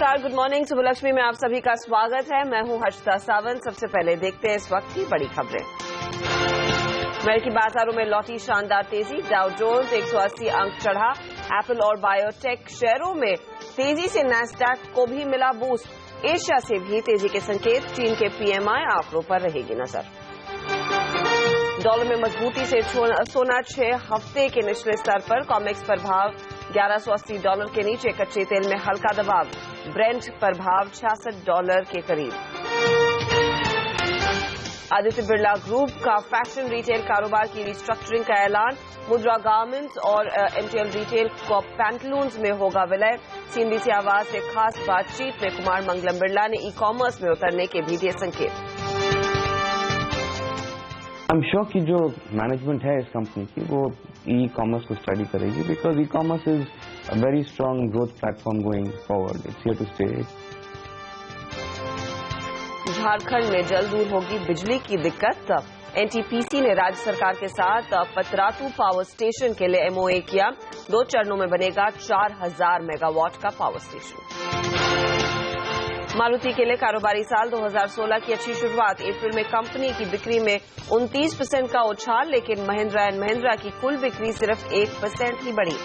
नमस्कार, good morning. सुबह में आप सभी का स्वागत है। मैं हूं हर्षिता सावंत। सबसे पहले देखते हैं इस वक्त की बड़ी खबरें। अमेरिकी बाजारों में लौटी शानदार तेजी। डाउ जोन्स 180 अंक चढ़ा। एप्पल और बायोटेक शेयरों में तेजी से नैस्डैक को भी मिला बूस्ट। एशिया से भी तेजी के संकेत। चीन के पीएमआई आंकड़ों पर रहेगी नजर। डॉलर में मजबूती से सोना 6 हफ्ते के निचले स्तर पर। कॉमेक्स पर भाव $1180 के नीचे। कच्चे तेल में हल्का दबाव। ब्रेंट पर भाव $66 के करीब। आदित्य बिरला ग्रुप का फैशन रिटेल कारोबार की रिस्ट्रक्चरिंग का ऐलान। मुद्रा गारमेंट्स और एमटीएल रिटेल को पैंटलून्स में होगा विलय। सीएनबीसी आवाज से खास बातचीत में कुमार मंगलम बिरला ने ई कॉमर्स में उतरने के भी दिए संकेत। आई एम श्योर कि जो मैनेजमेंट है इस कंपनी की वो ई कॉमर्स को स्टडी करेगी, because e commerce is a very strong growth platform going forward. It's here to stay. Jharkhand में जल्द दूर होगी बिजली की दिक्कत। एनटीपीसी ने राज्य सरकार के साथ पतरातू पावर स्टेशन के लिए एमओए किया। 2 चरणों में बनेगा 4000 मेगावाट का पावर स्टेशन। मारुति के लिए कारोबारी साल 2016 की अच्छी शुरुआत। अप्रैल में कंपनी की बिक्री में 29% का उछाल, लेकिन महिंद्रा एंड महिंद्रा की कुल बिक्री सिर्फ 1% ही बढ़ी।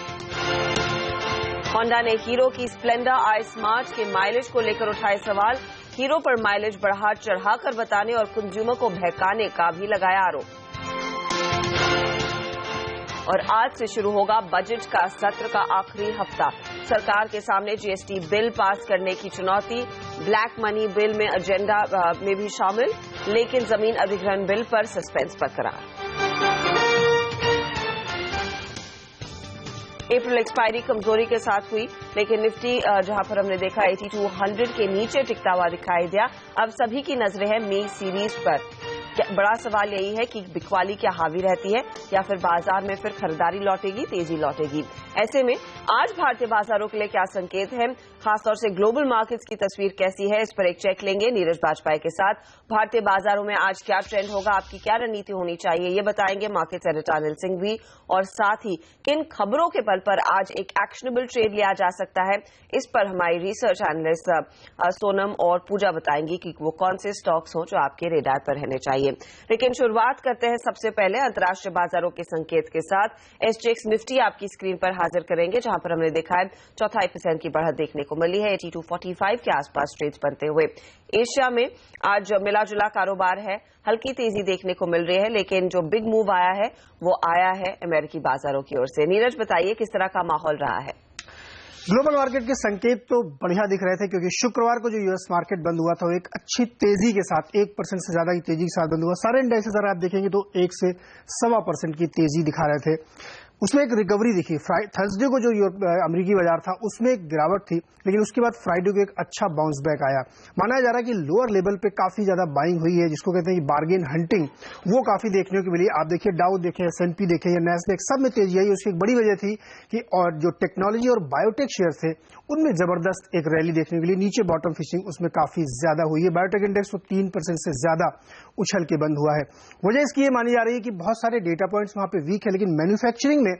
होंडा ने हीरो की स्प्लेंडर आई स्मार्ट के माइलेज को लेकर उठाए सवाल। हीरो पर माइलेज बढ़ा चढ़ाकर बताने और कंज्यूमर को बहकाने का भी लगाया आरोप। और आज से शुरू होगा बजट का सत्र का आखिरी हफ्ता। सरकार के सामने जीएसटी बिल पास करने की चुनौती। ब्लैक मनी बिल में एजेंडा में भी शामिल, लेकिन जमीन अधिग्रहण बिल पर सस्पेंस बरकरार। अप्रैल एक्सपायरी कमजोरी के साथ हुई, लेकिन निफ्टी जहां पर हमने देखा 8200 के नीचे टिकता हुआ दिखाई दिया। अब सभी की नजरें हैं मे सीरीज पर। बड़ा सवाल यही है कि बिकवाली क्या हावी रहती है या फिर बाजार में फिर खरीदारी लौटेगी, तेजी लौटेगी। ऐसे में आज भारतीय बाजारों के लिए क्या संकेत है, खासतौर से ग्लोबल मार्केट्स की तस्वीर कैसी है, इस पर एक चेक लेंगे नीरज बाजपेयी के साथ। भारतीय बाजारों में आज क्या ट्रेंड होगा, आपकी क्या रणनीति होनी चाहिए, ये बताएंगे मार्केट्स एडिटर अनिल सिंह भी। और साथ ही किन खबरों के बल पर आज एक एक्शनेबल ट्रेड लिया जा सकता है, इस पर हमारी रिसर्च एनालिस्ट सोनम और पूजा बताएंगी कि वो कौन से स्टॉक्स हों जो आपके रेडार पर रहने चाहिए। लेकिन शुरुआत करते हैं सबसे पहले अंतर्राष्ट्रीय बाजारों के संकेत के साथ। एसजीएक्स निफ्टी आपकी स्क्रीन पर हाजिर करेंगे, जहां पर हमने देखा है 0.25% की बढ़त देखने को मिली है। 8245 के आसपास ट्रेड्स बनते हुए। एशिया में आज मिला जुला कारोबार है, हल्की तेजी देखने को मिल रही है, लेकिन जो बिग मूव आया है वो आया है अमेरिकी बाजारों की ओर से। नीरज बताइए किस तरह का माहौल रहा है। ग्लोबल मार्केट के संकेत तो बढ़िया दिख रहे थे, क्योंकि शुक्रवार को जो यूएस मार्केट बंद हुआ था वो एक अच्छी तेजी के साथ 1% से ज्यादा की तेजी के साथ बंद हुआ। सारे इंडेक्स अगर आप देखेंगे तो 1 से 1.25% की तेजी दिखा रहे थे। उसमें एक रिकवरी दिखी। थर्सडे को जो अमेरिकी बाजार था उसमें एक गिरावट थी, लेकिन उसके बाद फ्राइडे को एक अच्छा बाउंस बैक आया। माना जा रहा है कि लोअर लेवल पे काफी ज्यादा बाइंग हुई है, जिसको कहते हैं कि बार्गेन हंटिंग, वो काफी देखने को मिली। आप देखिए डाउ देखें, एसएनपी देखें या नैस्डैक, सब में तेजी आई। उसकी एक बड़ी वजह थी कि और जो टेक्नोलॉजी और बायोटेक शेयर थे उनमें जबरदस्त एक रैली देखने को मिली। नीचे बॉटम फिशिंग उसमें काफी ज्यादा हुई है। बायोटेक इंडेक्स तो 3% से ज्यादा उछल के बंद हुआ है। वजह इसकी ये मानी जा रही है कि बहुत सारे डेटा पॉइंट्स वहां पे वीक है, लेकिन मैन्युफैक्चरिंग में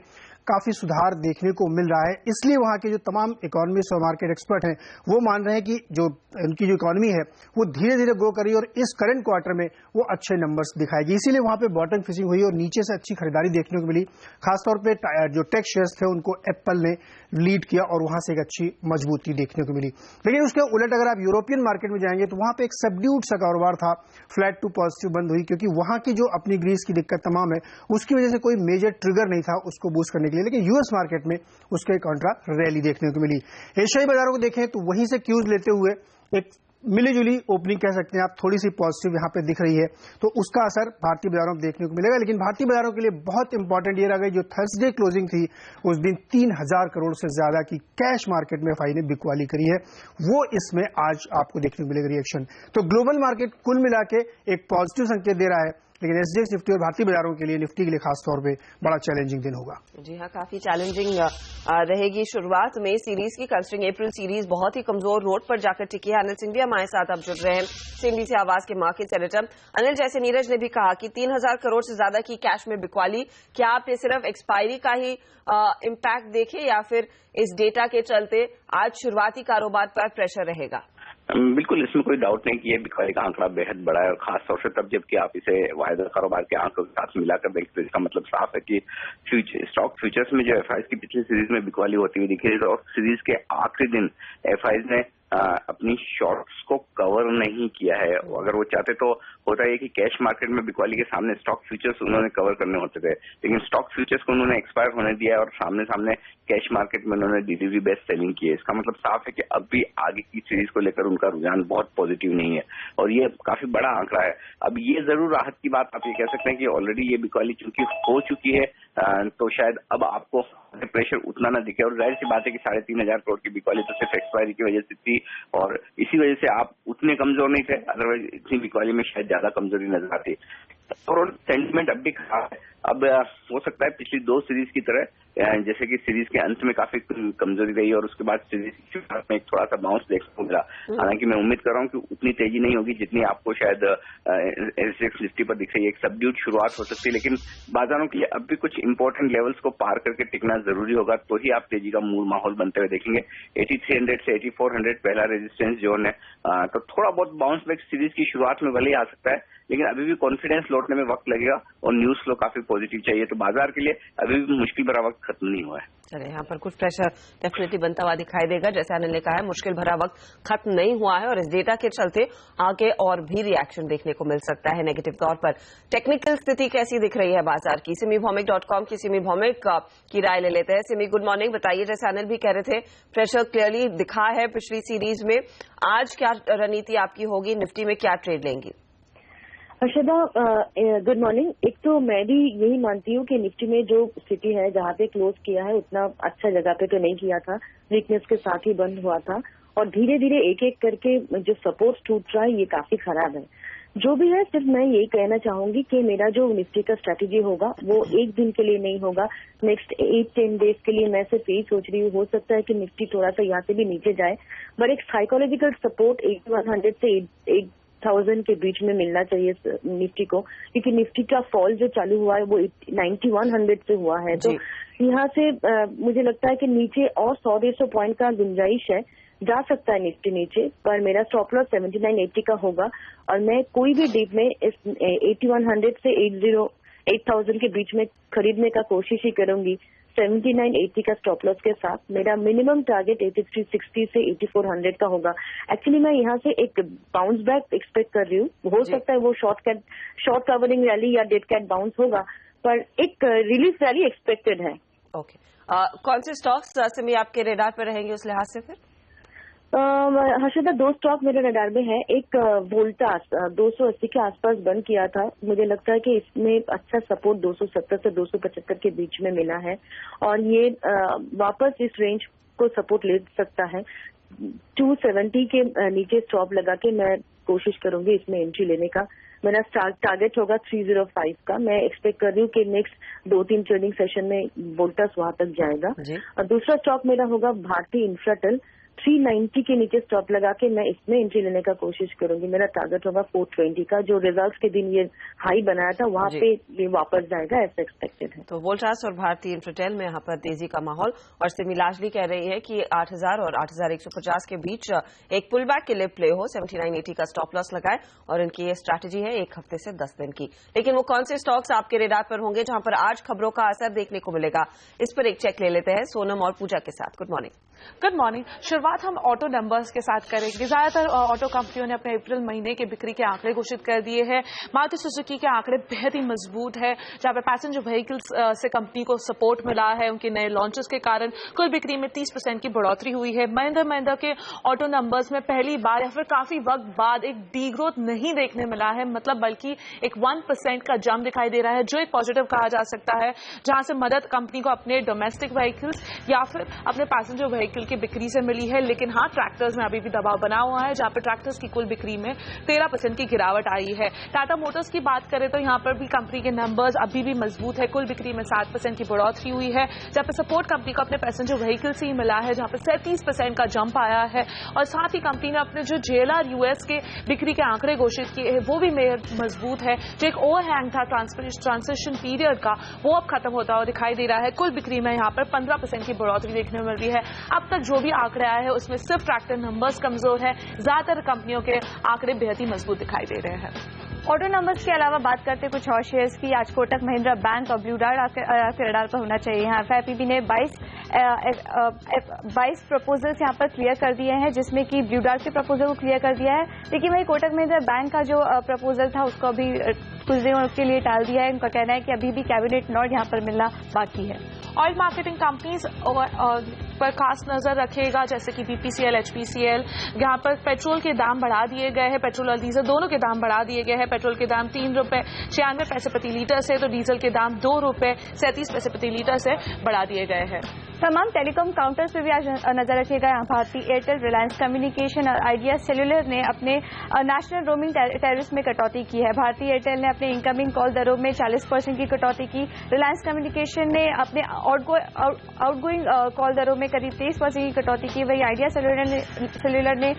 काफी सुधार देखने को मिल रहा है। इसलिए वहां के जो तमाम इकोनॉमिस्ट और मार्केट एक्सपर्ट हैं वो मान रहे हैं कि जो उनकी जो इकोनॉमी है वो धीरे धीरे ग्रो करी और इस करंट क्वार्टर में वो अच्छे नंबर्स दिखाएगी। इसीलिए वहां पे बॉटम फिशिंग हुई और नीचे से अच्छी खरीदारी देखने को मिली। खासतौर पे जो टेक शेयर्स थे उनको एप्पल ने लीड किया और वहां से एक अच्छी मजबूती देखने को मिली। लेकिन उसके उलट अगर आप यूरोपियन मार्केट में जाएंगे तो वहां पे एक सबड्यूड सा कारोबार था। फ्लैट टू पॉजिटिव बंद हुई, क्योंकि वहां की जो अपनी ग्रीस की दिक्कत तमाम है उसकी वजह से कोई मेजर ट्रिगर नहीं था उसको बूस्ट करने के लिए। लेकिन यूएस मार्केट में उसके काउंटर रैली देखने को मिली। एशियाई बाजारों को देखें तो वहीं से क्यूज लेते हुए एक मिलीजुली ओपनिंग कह सकते हैं आप, थोड़ी सी पॉजिटिव यहां पे दिख रही है, तो उसका असर भारतीय बाजारों में देखने को मिलेगा। लेकिन भारतीय बाजारों के लिए बहुत इंपॉर्टेंट ये रह गई, जो थर्सडे क्लोजिंग थी उस दिन 3000 करोड़ से ज्यादा की कैश मार्केट में एफआई ने बिकवाली करी है, वो इसमें आज आपको देखने को मिलेगा रिएक्शन। तो ग्लोबल मार्केट कुल मिला के एक पॉजिटिव संकेत दे रहा है, लेकिन SGX निफ्टी और भारतीय बाजारों के लिए, निफ्टी के लिए खासतौर पे बड़ा चैलेंजिंग दिन होगा। जी हाँ, काफी चैलेंजिंग रहेगी शुरुआत में सीरीज की। कंसिडरिंग अप्रैल सीरीज बहुत ही कमजोर नोट पर जाकर टिकी है। अनिल सिंह भी हमारे साथ अब जुड़ रहे हैं, CNBC आवाज के मार्केट एडिटर। अनिल, जैसे नीरज ने भी कहा कि 3,000 करोड़ से ज्यादा की कैश में बिकवाली, क्या आप ये सिर्फ एक्सपायरी का ही इम्पैक्ट देखें या फिर इस डेटा के चलते आज शुरुआती कारोबार पर प्रेशर रहेगा? बिल्कुल, इसमें कोई डाउट नहीं कि ये बिकवाली का आंकड़ा बेहद बड़ा है, और खासतौर से तब जबकि आप इसे वायदा कारोबार के आंकड़ों के साथ मिलाकर देखें तो इसका मतलब साफ है कि स्टॉक फ्यूचर्स में जो FIs की पिछली सीरीज में बिकवाली होती हुई दिखी है, और सीरीज के आखिरी दिन FIs ने अपनी शॉर्ट्स को कवर नहीं किया है। अगर वो चाहते तो होता है कि कैश मार्केट में बिकवाली के सामने स्टॉक फ्यूचर्स उन्होंने कवर करने होते थे, लेकिन स्टॉक फ्यूचर्स को उन्होंने एक्सपायर होने दिया और सामने सामने कैश मार्केट में उन्होंने डिलीवरी बेस्ड सेलिंग की है। इसका मतलब साफ है कि अब भी आगे की सीरीज को लेकर उनका रुझान बहुत पॉजिटिव नहीं है, और ये काफी बड़ा आंकड़ा है। अब ये जरूर राहत की बात आप ये कह सकते हैं कि ऑलरेडी ये बिकवाली चूंकि हो चुकी है, तो शायद अब आपको प्रेशर उतना ना दिखे, और जाहिर सी बात है कि 3,500 करोड़ की बिकवाली तो सिर्फ एक्सपायरी की वजह से थी, और इसी वजह से आप उतने कमजोर नहीं थे, अदरवाइज इतनी बिकवाली में शायद ज्यादा कमजोरी नजर आती। और सेंटिमेंट अब भी खराब है। अब हो सकता है पिछली 2 सीरीज की तरह, जैसे कि सीरीज के अंत में काफी कमजोरी रही और उसके बाद सीरीज की शुरुआत में एक थोड़ा सा बाउंस देखने को मिला। हालांकि मैं उम्मीद कर रहा हूँ कि उतनी तेजी नहीं होगी जितनी आपको शायद SGX निफ्टी पर दिख रही है। एक सबड्यूड शुरुआत हो सकती है, लेकिन बाजारों के लिए अब भी कुछ इंपॉर्टेंट लेवल्स को पार करके टिकना जरूरी होगा, तो ही आप तेजी का मूल माहौल बनते हुए देखेंगे। 8300 से 8400 पहला रेजिस्टेंस जोन है, तो थोड़ा बहुत बाउंस बैक सीरीज की शुरुआत में भले ही आ सकता है, लेकिन अभी भी कॉन्फिडेंस लौटने में वक्त लगेगा, और न्यूज फ्लो काफी पॉजिटिव चाहिए, तो बाजार के लिए अभी भी मुश्किल भरा वक्त खत्म नहीं हुआ है। चलिए, यहाँ पर कुछ प्रेशर डेफिनेटली बनता हुआ दिखाई देगा। जैसे अनिल ने कहा है, मुश्किल भरा वक्त खत्म नहीं हुआ है, और इस डेटा के चलते आगे और भी रिएक्शन देखने को मिल सकता है नेगेटिव तौर पर। टेक्निकल स्थिति कैसी दिख रही है बाजार की? सिमी भौमिक.com की सिमी भौमिक की राय ले लेते हैं। Simi, good morning. बताइए, जैसे अनिल भी कह रहे थे, प्रेशर क्लियरली दिखा है पिछली सीरीज में, आज क्या रणनीति आपकी होगी? निफ्टी में क्या ट्रेड लेंगी? Harshada, good morning. एक तो मैं भी यही मानती हूँ कि निफ्टी में जो स्थिति है, जहाँ पे क्लोज किया है, उतना अच्छा जगह पे तो नहीं किया था, वीकनेस के साथ ही बंद हुआ था, और धीरे धीरे एक एक करके जो सपोर्ट टूट रहा है, ये काफी खराब है। जो भी है, सिर्फ मैं यही कहना चाहूंगी कि मेरा जो निफ्टी का स्ट्रैटेजी होगा वो एक दिन के लिए नहीं होगा, नेक्स्ट 8-10 डेज के लिए मैं सिर्फ यही सोच रही हूँ। हो सकता है कि निफ्टी थोड़ा सा यहाँ से भी नीचे जाए, बट एक साइकोलॉजिकल सपोर्ट 8100 से 8,000 के बीच में मिलना चाहिए निफ्टी को, क्योंकि निफ्टी का फॉल जो चालू हुआ है वो 9100 से हुआ है। तो यहाँ से मुझे लगता है कि नीचे और 100-150 पॉइंट का गुंजाइश है, जा सकता है निफ्टी नीचे, पर मेरा स्टॉप लॉस 7980 का होगा, और मैं कोई भी डीप में इस 8100 से 8,000 के बीच में खरीदने का कोशिश ही करूंगी। 7980 का स्टॉप लॉस के साथ मेरा मिनिमम टारगेट 8360 से 8400 का होगा। एक्चुअली मैं यहाँ से एक बाउंस बैक एक्सपेक्ट कर रही हूँ। हो सकता है वो शॉर्ट कवरिंग रैली या डेड कैट बाउंस होगा, पर एक रिलीफ रैली एक्सपेक्टेड है। ओके, कौन से स्टॉक्स सिमी आपके रेडार पर रहेंगे उस लिहाज से? फिर हर्षदा, 2 स्टॉक मेरे रडार में है। एक वोल्टास 280 के आसपास बंद किया था, मुझे लगता है कि इसमें अच्छा सपोर्ट 270 से 275 के बीच में मिला है, और ये वापस इस रेंज को सपोर्ट ले सकता है। 270 के नीचे स्टॉप लगा के मैं कोशिश करूंगी इसमें एंट्री लेने का। मेरा टारगेट होगा 305 का। मैं एक्सपेक्ट कर रही हूँ कि नेक्स्ट 2-3 ट्रेडिंग सेशन में वोल्टास वहां तक जाएगा। और दूसरा स्टॉक मेरा होगा भारती इंफ्राटेल। 390 के नीचे स्टॉप लगा के मैं इसमें एंट्री लेने का कोशिश करूंगी। मेरा टारगेट होगा 420 का। जो रिजल्ट्स के दिन ये हाई बनाया था, वहां पे ये वापस जाएगा, ऐसा एक्सपेक्टेड है। तो वोल्टास और भारतीय इंफ्राटेल में यहाँ पर तेजी का माहौल, और सिमी लाजली कह रही है कि 8,000 और 8,150 के बीच एक पुल बैक के लिए प्ले हो, 7980 का स्टॉप लॉस लगाए, और इनकी ये स्ट्रैटेजी है 1 हफ्ते से 10 दिन की। लेकिन वो कौन से स्टॉक्स आपके रेडार पर होंगे जहां पर आज खबरों का असर देखने को मिलेगा, इस पर एक चेक ले लेते हैं सोनम और पूजा के साथ। Good morning. Good morning. शुरुआत हम ऑटो नंबर्स के साथ करेंगे। ज्यादातर ऑटो कंपनियों ने अपने अप्रैल महीने के बिक्री के आंकड़े घोषित कर दिए हैं। मारुति सुजुकी के आंकड़े बेहद ही मजबूत है, जहां पे पैसेंजर व्हीकल्स से कंपनी को सपोर्ट मिला है। उनके नए लॉन्चेस के कारण कुल बिक्री में 30% की बढ़ोतरी हुई है। महिंद्रा के ऑटो नंबर्स में पहली बार या फिर काफी वक्त बाद एक डी ग्रोथ नहीं देखने मिला है, मतलब बल्कि एक 1% का जंप दिखाई दे रहा है, जो एक पॉजिटिव कहा जा सकता है, जहां से मदद कंपनी को अपने डोमेस्टिक व्हीकल्स या फिर अपने पैसेंजर व्हीकल की बिक्री से मिली है। लेकिन हाँ, ट्रैक्टर्स में अभी भी दबाव बना हुआ है, जहां पर ट्रैक्टर्स की कुल बिक्री में 13% की गिरावट आई है। टाटा मोटर्स की बात करें तो यहां पर भी कंपनी के नंबर्स अभी भी मजबूत है, कुल बिक्री में 7% की बढ़ोतरी हुई है, जहां पर सपोर्ट कंपनी को अपने पैसेंजर व्हीकल से ही मिला है, जहां पर 37% का जंप आया है। और साथ ही कंपनी ने अपने जो JLR US के बिक्री के आंकड़े घोषित किए हैं वो भी मजबूत है। जो एक ओवरहैंग था ट्रांजिशन पीरियड का, वो अब खत्म होता हुआ दिखाई दे रहा है। कुल बिक्री में यहाँ पर 15% की बढ़ोतरी देखने को मिल रही है। अब तक जो भी आंकड़े आए हैं उसमें सिर्फ ट्रैक्टर नंबर्स कमजोर है, ज्यादातर कंपनियों के आंकड़े बेहद ही मजबूत दिखाई दे रहे हैं। ऑटो नंबर्स के अलावा बात करते कुछ और शेयर्स की। आज कोटक महिंद्रा बैंक और ब्लू डार्ट आपके रडार पर होना चाहिए। यहाँ FIPB ने 22 प्रपोजल्स यहाँ पर क्लियर कर दिए हैं, जिसमें कि ब्लू डार्ट के प्रपोजल को क्लियर कर दिया है, लेकिन वही कोटक महिंद्रा बैंक का जो प्रपोजल था उसको अभी कुछ दिनों के लिए टाल दिया है। उनका कहना है कि अभी भी कैबिनेट नोट यहाँ पर मिलना बाकी है। ऑयल मार्केटिंग कंपनीज पर खास नजर रखेगा, जैसे कि BPCL, HPCL, यहाँ पर पेट्रोल के दाम बढ़ा दिए गए हैं, पेट्रोल और डीजल दोनों के दाम बढ़ा दिए गए हैं। पेट्रोल के दाम ₹3.96 प्रति लीटर से, तो डीजल के दाम ₹2.37 प्रति लीटर से बढ़ा दिए गए हैं। तमाम टेलीकॉम काउंटर्स पे भी आज नजर रखेगा। यहाँ भारती एयरटेल, रिलायंस कम्युनिकेशन और आइडिया सेल्युलर ने अपने नेशनल रोमिंग टैरिफ में कटौती की है। भारती एयरटेल ने अपने इनकमिंग कॉल दरों में 40% की कटौती की। रिलायंस कम्युनिकेशन ने अपने आउटगोइंग कॉल दरों में करीब 23% की कटौती की। वही आइडिया सेल्युलर ने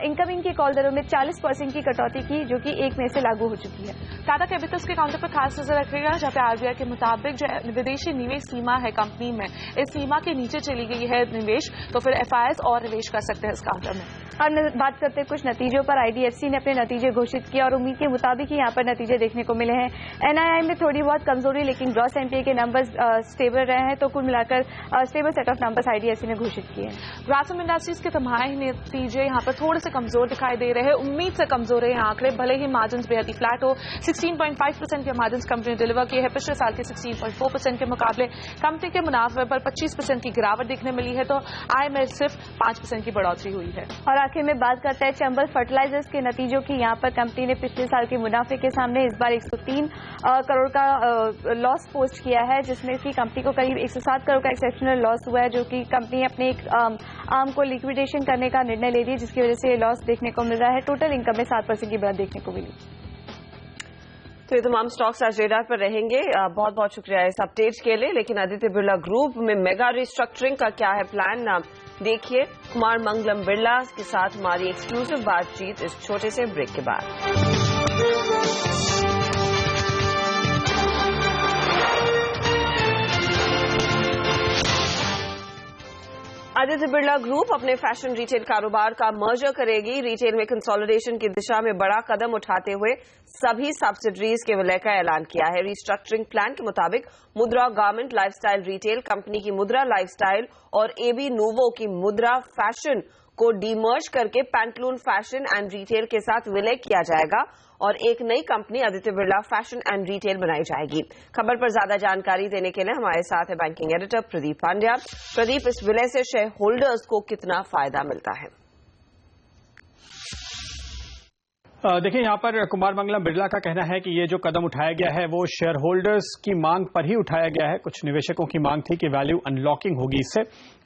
इनकमिंग की कॉल दरों में 40% की कटौती की, जो कि 1 मई से लागू हो चुकी है। टाटा कैपिटल्स के काउंटर पर खास नजर रखेगा, जहाँ पे RBI के मुताबिक जो विदेशी निवेश सीमा है कंपनी में, इस सीमा के नीचे चली गई है निवेश, तो फिर FIs और निवेश कर सकते हैं इस काउंटर में। अब बात करते हैं कुछ नतीजों पर। IDFC ने अपने नतीजे घोषित किए और उम्मीद के मुताबिक ही यहाँ पर नतीजे देखने को मिले हैं। NII में थोड़ी बहुत कमजोरी, लेकिन ग्रॉस NPA के नंबर्स स्टेबल रहे हैं, तो कुल मिलाकर stable set of numbers IDFC ने घोषित किए हैं। ग्रासिम इंडस्ट्रीज के तिमाही नतीजे यहाँ पर थोड़े से कमजोर दिखाई दे रहे हैं, उम्मीद से कमजोर है आंकड़े, भले ही मार्जिन बेहद ही फ्लैट हो। 16.5% के मार्जिन कंपनी ने डिलीवर किए हैं, पिछले साल के 16.4% के मुकाबले। कंपनी के मुनाफे पर 25% की गिरावट देखने मिली है, तो आय में सिर्फ 5% की बढ़ोतरी हुई है। और आखिर में बात करते हैं चंबल फर्टिलाइजर्स के नतीजों की। यहाँ पर कंपनी ने पिछले साल के मुनाफे के सामने इस बार 103 करोड़ का लॉस पोस्ट किया है, जिसमें कि कंपनी को करीब 107 करोड़ का एक्सेप्शनल लॉस हुआ है, जो कि कंपनी अपने एक आर्म को लिक्विडेशन करने का निर्णय ले रही है, जिसकी वजह से लॉस देखने को मिल रहा है। टोटल इनकम में 7% की बढ़त देखने को मिली। तो ये तमाम स्टॉक्स आज रेडार पर रहेंगे। बहुत बहुत शुक्रिया इस अपडेट के लिए। लेकिन आदित्य बिरला ग्रुप में मेगा रिस्ट्रक्चरिंग का क्या है प्लान, देखिए कुमार मंगलम बिरला के साथ हमारी एक्सक्लूसिव बातचीत इस छोटे से ब्रेक के बाद। आदित्य बिरला ग्रुप अपने फैशन रिटेल कारोबार का मर्जर करेगी। रिटेल में कंसोलिडेशन की दिशा में बड़ा कदम उठाते हुए सभी सब्सिडरीज के विलय का ऐलान किया है। रिस्ट्रक्चरिंग प्लान के मुताबिक मुद्रा गारमेंट लाइफस्टाइल रिटेल कंपनी की मुद्रा लाइफस्टाइल और AB नूवो की मुद्रा फैशन को डीमर्ज करके पैंटलून फैशन एंड रिटेल के साथ विलय किया जाएगा और एक नई company Aditya Birla fashion and retail बनाई जाएगी। खबर पर ज्यादा जानकारी देने के लिए हमारे साथ है बैंकिंग एडिटर प्रदीप पांड्या। प्रदीप, इस विलय से शेयर होल्डर्स को कितना फायदा मिलता है? देखिए, यहाँ पर कुमार मंगलम बिरला का कहना है कि ये जो कदम उठाया गया है वो शेयर होल्डर्स की मांग पर ही उठाया गया है। कुछ निवेशकों की मांग थी कि वैल्यू अनलॉकिंग होगी इससे,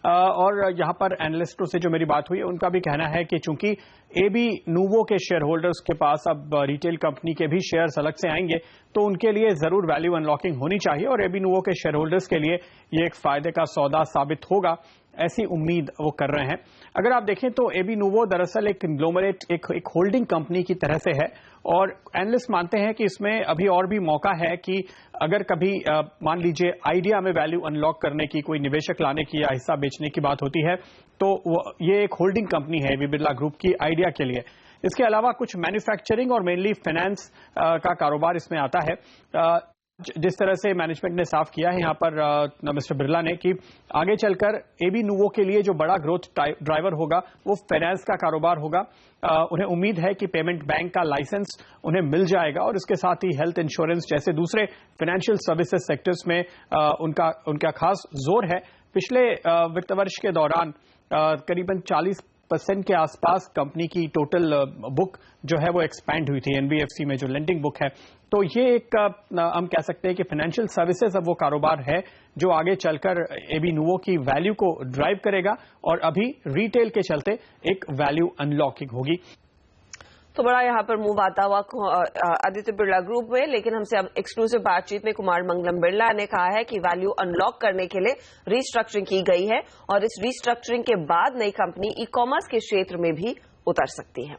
और यहाँ पर एनालिस्टों से जो मेरी बात हुई है उनका भी कहना है कि चूंकि AB नूवो के शेयर होल्डर्स के पास अब रिटेल कंपनी के भी शेयर्स अलग से आएंगे, तो उनके लिए जरूर वैल्यू अनलॉकिंग होनी चाहिए और AB नूवो के शेयर होल्डर्स के लिए ये एक फायदे का सौदा साबित होगा, ऐसी उम्मीद वो कर रहे हैं। अगर आप देखें तो AB नूवो दरअसल एक कंग्लोमरेट, एक होल्डिंग कंपनी की तरह से है और एनालिस्ट मानते हैं कि इसमें अभी और भी मौका है कि अगर कभी मान लीजिए आइडिया में वैल्यू अनलॉक करने की, कोई निवेशक लाने की या हिस्सा बेचने की बात होती है, तो ये एक होल्डिंग कंपनी है AB बिरला ग्रुप की आइडिया के लिए। इसके अलावा कुछ मैन्युफैक्चरिंग और मेनली फाइनेंस का कारोबार इसमें आता है। जिस तरह से मैनेजमेंट ने साफ किया है यहाँ पर मिस्टर बिरला ने कि आगे चलकर AB नूवो के लिए जो बड़ा ग्रोथ ड्राइवर होगा वो फाइनेंस का कारोबार होगा। उन्हें उम्मीद है कि पेमेंट बैंक का लाइसेंस उन्हें मिल जाएगा और इसके साथ ही हेल्थ इंश्योरेंस जैसे दूसरे फाइनेंशियल सर्विसेज सेक्टर्स में उनका खास जोर है। पिछले वित्त वर्ष के दौरान करीबन 40 5% के आसपास कंपनी की टोटल बुक जो है वो एक्सपैंड हुई थी एनबीएफसी में जो लेंडिंग बुक है। तो ये एक हम कह सकते हैं कि फाइनेंशियल सर्विसेज अब वो कारोबार है जो आगे चलकर एबी नूवो की वैल्यू को ड्राइव करेगा और अभी रिटेल के चलते एक वैल्यू अनलॉकिंग होगी। तो बड़ा यहाँ पर मूव आता हुआ आदित्य बिरला ग्रुप में, लेकिन हमसे अब एक्सक्लूसिव बातचीत में कुमार मंगलम बिरला ने कहा है कि वैल्यू अनलॉक करने के लिए रीस्ट्रक्चरिंग की गई है और इस रीस्ट्रक्चरिंग के बाद नई कंपनी ई कॉमर्स के क्षेत्र में भी उतर सकती है।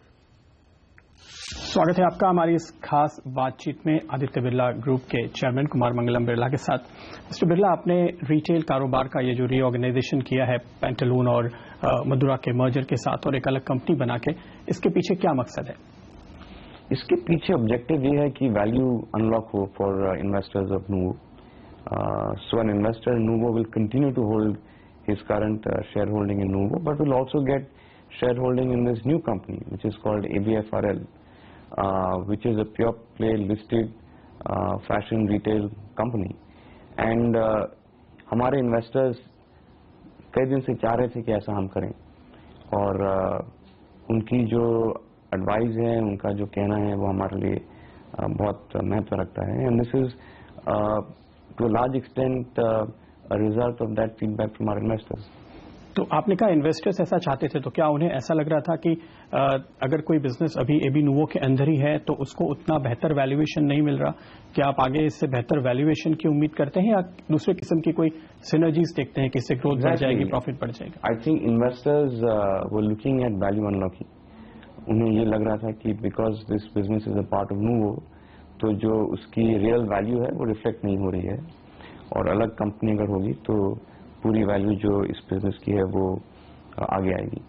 स्वागत है आपका हमारी इस खास बातचीत में आदित्य बिरला ग्रुप के चेयरमैन कुमार मंगलम बिरला के साथ। मिस्टर बिरला, आपने रिटेल कारोबार का ये जो रीऑर्गेनाइजेशन किया है पेंटालून और मधुरा के मर्जर के साथ और एक अलग कंपनी बना के, इसके पीछे क्या मकसद है? इसके पीछे ऑब्जेक्टिव ये है कि वैल्यू अनलॉक हो for investors of Nuvo. So an investor Nuvo will continue to hold his current shareholding in Nuvo but will also get shareholding in this new company which is called ABFRL, which is a pure play listed fashion retail company. And हमारे investors कई दिन से चाह रहे थे कि ऐसा हम करें और उनकी जो एडवाइस है, उनका जो कहना है वो हमारे लिए बहुत महत्व रखता है। And this is to a large extent a result of that feedback from our investors. तो आपने कहा इन्वेस्टर्स ऐसा चाहते थे, तो क्या उन्हें ऐसा लग रहा था कि अगर कोई बिजनेस अभी एबी नूवो के अंदर ही है तो उसको उतना बेहतर वैल्यूएशन नहीं मिल रहा? क्या आप आगे इससे बेहतर वैल्यूएशन की उम्मीद करते हैं या दूसरे किस्म की कोई सिनर्जीज देखते हैं कि इससे ग्रोथ बढ़ जाएगी, प्रॉफिट बढ़ जाएगा? आई थिंक इन्वेस्टर्स वो लुकिंग एट वैल्यू अनलॉकिंग। उन्हें ये लग रहा था कि because this business is a part of nouveau, तो जो उसकी रियल वैल्यू है वो रिफ्लेक्ट नहीं हो रही है और अलग कंपनी अगर होगी तो पूरी वैल्यू जो इस बिजनेस की है वो आगे आएगी।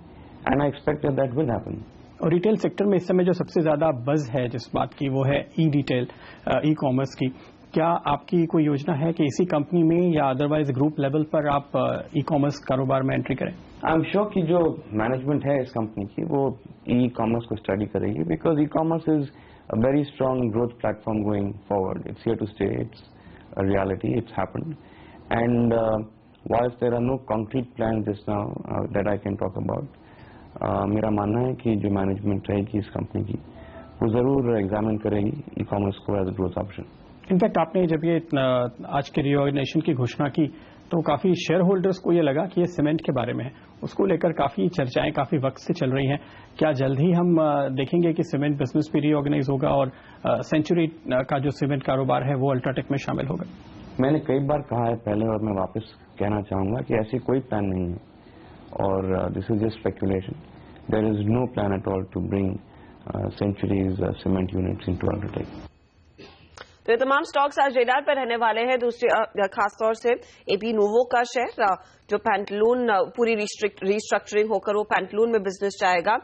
And I expect that will happen. और रिटेल सेक्टर में इस समय जो सबसे ज्यादा बज है जिस बात की वो है ई रिटेल, ई कॉमर्स की। क्या आपकी कोई योजना है कि इसी कंपनी में या अदरवाइज ग्रुप लेवल पर आप ई कॉमर्स कारोबार में एंट्री करें? आई एम श्योर कि जो मैनेजमेंट है इस कंपनी की वो ई कॉमर्स को स्टडी करेगी because e commerce is a very strong growth platform going forward. It's here to stay, it's a reality, it's happened. And whilst there are no concrete plans just now that I can talk about, मेरा मानना है कि जो management रहेगी इस company की वो जरूर एग्जामिन करेगी ई कॉमर्स को एज ग्रोथ ऑप्शन। इनफैक्ट आपने जब ये आज के रीऑर्गेनाइजेशन की घोषणा की तो काफी शेयर होल्डर्स को ये लगा कि ये सीमेंट के बारे में है, उसको लेकर काफी चर्चाएं काफी वक्त से चल रही हैं। क्या जल्द ही हम देखेंगे कि सीमेंट बिजनेस भी रीऑर्गेनाइज होगा और सेंचुरी का जो सीमेंट कारोबार है वो अल्ट्राटेक में शामिल होगा? मैंने कई बार कहा है पहले और मैं वापस कहना चाहूंगा कि ऐसी कोई प्लान नहीं है और this is just speculation. There is no plan at all to bring Century's cement units into UltraTech. तो ये तमाम स्टॉक्स आज रेडार पर रहने वाले हैं। दूसरे खासतौर से एबी नूवो का शेयर जो पैंटलून पूरी रिस्ट्रक्चरिंग होकर वो पैंटलून में बिजनेस जाएगा।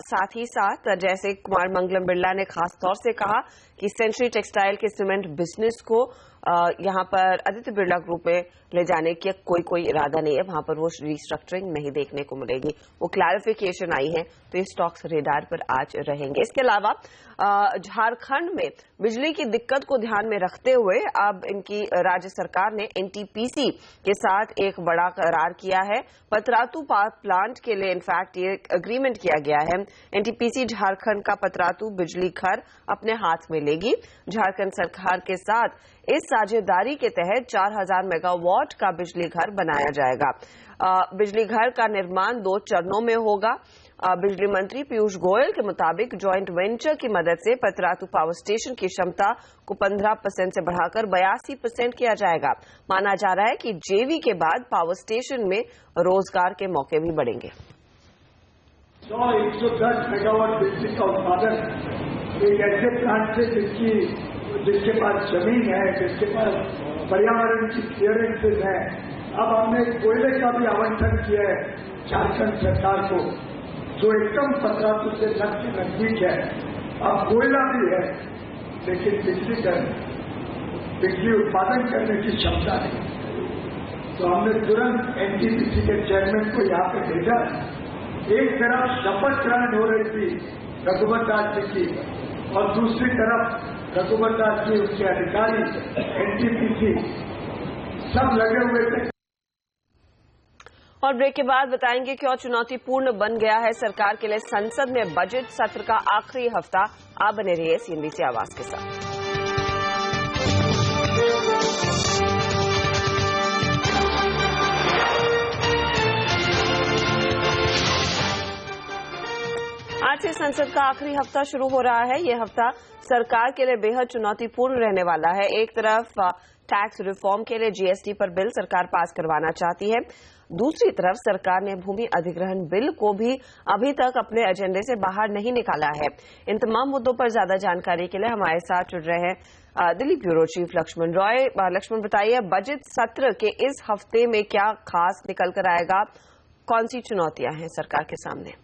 साथ ही साथ जैसे कुमार मंगलम बिरला ने खास तौर से कहा कि सेंचुरी टेक्सटाइल के सीमेंट बिजनेस को यहां पर आदित्य बिरला ग्रुप में ले जाने की कोई इरादा नहीं है, वहां पर वो रिस्ट्रक्चरिंग नहीं देखने को मिलेगी। वो क्लैरिफिकेशन आई है, तो ये स्टॉक्स रेडार पर आज रहेंगे। इसके अलावा झारखंड में बिजली की दिक्कत को ध्यान में रखते हुए अब इनकी राज्य सरकार ने एनटीपीसी के साथ एक बड़ा करार किया है। पतरातू पावर प्लांट के लिए इनफैक्ट ये एग्रीमेंट किया गया है। एनटीपीसी झारखंड का पतरातू बिजली घर अपने हाथ में लेगी। झारखंड सरकार के साथ इस साझेदारी के तहत 4000 मेगावाट का बिजली घर बनाया जाएगा। बिजली घर का निर्माण 2 चरणों में होगा। बिजली मंत्री पीयूष गोयल के मुताबिक जॉइंट वेंचर की मदद से पतरातू पावर स्टेशन की क्षमता को 15% से बढ़ाकर 82% किया जाएगा। माना जा रहा है कि जेवी के बाद पावर स्टेशन में रोजगार के मौके भी बढ़ेंगे। 110 मेगावाट बिजली का उत्पादन एक ऐसे प्लांट से जिसके पास जमीन है, जिसके पास पर्यावरण की क्लियरेंसेज है। अब हमने कोयले का भी आवंटन किया है झारखंड सरकार को, जो एकदम पतरातू से नजदीक है। अब कोयला भी है लेकिन बिजली उत्पादन करने की क्षमता नहीं। तो हमने तुरंत एनटीपीसी के चेयरमैन को यहाँ पे भेजा। एक तरफ शपथ ग्रहण हो रही थी रघुवर दास जी की और दूसरी तरफ रघुवर दास जी, उसके अधिकारी, एनटीपीसी सब लगे हुए थे। और ब्रेक के बाद बताएंगे क्यों चुनौतीपूर्ण बन गया है सरकार के लिए संसद में बजट सत्र का आखिरी हफ्ता। आप बने रहिए CNBC आवाज के साथ। आज से संसद का आखिरी हफ्ता शुरू हो रहा है। यह हफ्ता सरकार के लिए बेहद चुनौतीपूर्ण रहने वाला है। एक तरफ टैक्स रिफॉर्म के लिए GST पर बिल सरकार पास करवाना चाहती है, दूसरी तरफ सरकार ने भूमि अधिग्रहण बिल को भी अभी तक अपने एजेंडे से बाहर नहीं निकाला है। इन तमाम मुद्दों पर ज्यादा जानकारी के लिए हमारे साथ जुड़ रहे हैं दिल्ली ब्यूरो चीफ लक्ष्मण रॉय। लक्ष्मण, बताइए बजट सत्र के इस हफ्ते में क्या खास निकल कर आएगा, कौन सी चुनौतियां हैं सरकार के सामने?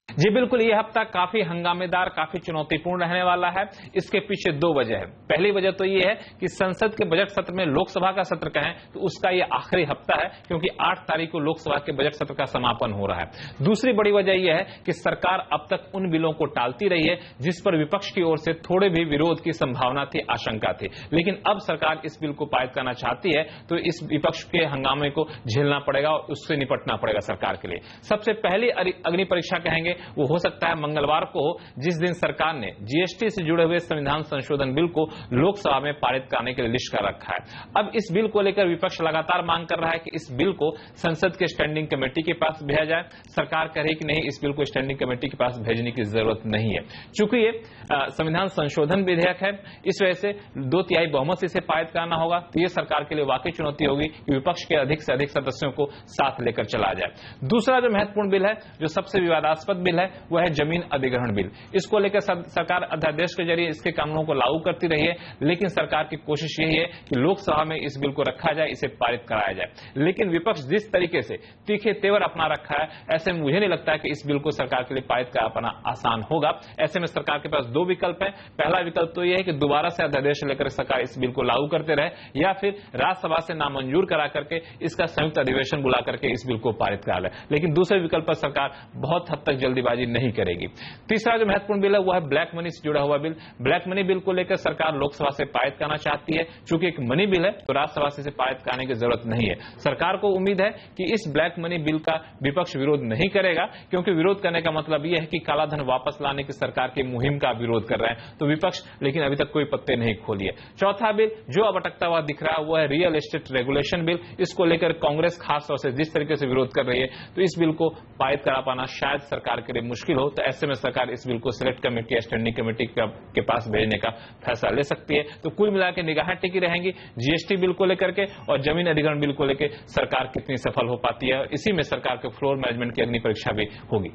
जी बिल्कुल, यह हफ्ता काफी हंगामेदार, काफी चुनौतीपूर्ण रहने वाला है। इसके पीछे दो वजह है। पहली वजह तो यह है कि संसद के बजट सत्र में लोकसभा का सत्र कहें तो उसका यह आखिरी हफ्ता है, क्योंकि 8 तारीख को लोकसभा के बजट सत्र का समापन हो रहा है। दूसरी बड़ी वजह यह है कि सरकार अब तक उन बिलों को टालती रही है जिस पर विपक्ष की ओर से थोड़े भी विरोध की संभावना थी, आशंका थी, लेकिन अब सरकार इस बिल को पारित करना चाहती है तो इस विपक्ष के हंगामे को झेलना पड़ेगा और उससे निपटना पड़ेगा सरकार के लिए। सबसे पहली अग्नि परीक्षा कहेंगे वो हो सकता है मंगलवार को हो, जिस दिन सरकार ने GST से जुड़े हुए संविधान संशोधन बिल को लोकसभा में पारित करने के लिए लिस्ट कर रखा है। अब इस बिल को लेकर विपक्ष लगातार मांग कर रहा है कि इस बिल को संसद के स्टैंडिंग कमेटी के पास भेजा जाए। सरकार कह रही कि नहीं, इस बिल को स्टैंडिंग कमेटी के पास भेजने की जरूरत नहीं है। चूंकि ये संविधान संशोधन विधेयक है, इस वजह से 2/3 बहुमत से इसे पारित करना होगा, तो ये सरकार के लिए वाकई चुनौती होगी कि विपक्ष के अधिक से अधिक सदस्यों को साथ लेकर चला जाए। दूसरा जो महत्वपूर्ण बिल है, जो सबसे विवादास्पद बिल है, वह है जमीन अधिग्रहण बिल। इसको लेकर सरकार अध्यादेश के जरिए इसके कानूनों को लागू करती रही है, लेकिन सरकार की कोशिश यही है कि लोकसभा में इस बिल को रखा जाए, इसे पारित कराया जाए। लेकिन विपक्ष जिस तरीके से तीखे तेवर अपना रखा है, ऐसे में मुझे नहीं लगता है कि इस बिल को सरकार के लिए पारित कर पाना आसान होगा। ऐसे में सरकार के पास दो विकल्प है। पहला विकल्प तो यह है कि दोबारा से अध्यादेश लेकर सरकार इस बिल को लागू करते रहे, या फिर राज्यसभा से नामंजूर करा करके इसका संयुक्त अधिवेशन बुला करके इस बिल को पारित करा ले। लेकिन दूसरे विकल्प पर सरकार बहुत हद तक जल्दीबाजी नहीं करेगी। तीसरा जो महत्वपूर्ण बिल है वह है ब्लैक मनी से जुड़ा हुआ बिल। ब्लैक मनी बिल को लेकर सरकार लोकसभा से पारित करना चाहती है। चूंकि एक मनी बिल है तो राज्यसभा से इसे पारित करने की जरूरत नहीं है। सरकार को उम्मीद है कि इस ब्लैक मनी बिल का विपक्ष विरोध नहीं करेगा, क्योंकि विरोध करने का मतलब यह है कि काला धन वापस लाने की सरकार की मुहिम का विरोध कर रहे हैं तो विपक्ष, लेकिन अभी तक कोई पत्ते नहीं खोली है। चौथा बिल जो अब अटकता हुआ दिख रहा है वह है रियल एस्टेट रेगुलेशन बिल। इसको लेकर कांग्रेस खासतौर से जिस तरीके से विरोध कर रही है, तो इस बिल को पारित करा पाना शायद सरकार के लिए मुश्किल हो। तो ऐसे में सरकार इस बिल को सिलेक्ट कमेटी या स्टैंडिंग कमेटी के पास भेजने का फैसला ले सकती है। तो कुल मिलाकर निगाहें टिकी रहेंगी GST बिल को लेकर के और जमीन अधिग्रहण बिल को लेकर सरकार कितनी सफल हो पाती है। इसी में सरकार के फ्लोर मैनेजमेंट की अग्नि परीक्षा भी होगी।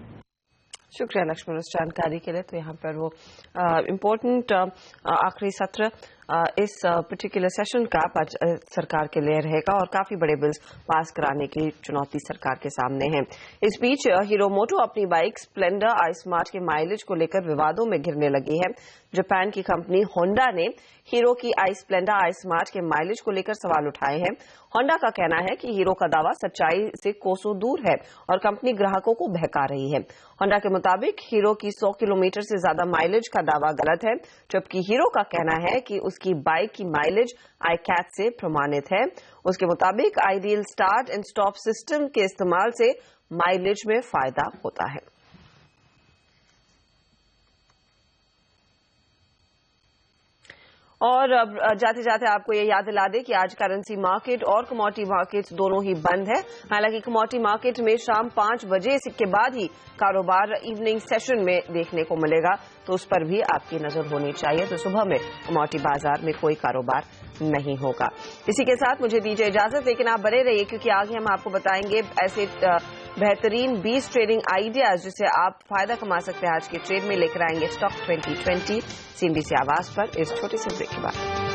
शुक्रिया लक्ष्मण उस जानकारी के लिए। तो यहाँ पर वो इम्पोर्टेंट आखिरी सत्र इस पर्टिकुलर सेशन का सरकार के लिए रहेगा और काफी बड़े बिल्स पास कराने की चुनौती सरकार के सामने है। इस बीच हीरो मोटो अपनी बाइक स्प्लेंडर आई स्मार्ट के माइलेज को लेकर विवादों में घिरने लगी है। जापान की कंपनी होंडा ने हीरो की आई स्प्लेंडर आई स्मार्ट के माइलेज को लेकर सवाल उठाए हैं। होंडा का कहना है कि हीरो का दावा सच्चाई से कोसों दूर है और कंपनी ग्राहकों को बहका रही है। होंडा के मुताबिक हीरो की 100 किलोमीटर से ज्यादा माइलेज का दावा गलत है, जबकि हीरो का कहना है कि उसकी बाइक की माइलेज iCat से प्रमाणित है। उसके मुताबिक ideal start and stop system के इस्तेमाल से माइलेज में फायदा होता है। और अब जाते जाते आपको ये याद दिला दें कि आज करेंसी मार्केट और कमोडिटी मार्केट्स दोनों ही बंद है। हालांकि कमोडिटी मार्केट में शाम 5 बजे के बाद ही कारोबार इवनिंग सेशन में देखने को मिलेगा, तो उस पर भी आपकी नजर होनी चाहिए। तो सुबह में कमोडिटी बाजार में कोई कारोबार नहीं होगा। इसी के साथ मुझे दीजिए इजाजत, लेकिन आप बने रहिए क्योंकि आगे हम आपको बताएंगे ऐसे बेहतरीन 20 ट्रेडिंग आइडियाज जिससे आप फायदा कमा सकते हैं। आज के ट्रेड में लेकर आएंगे स्टॉक 2020 CNBC आवाज पर इस छोटे से ब्रेक के बाद।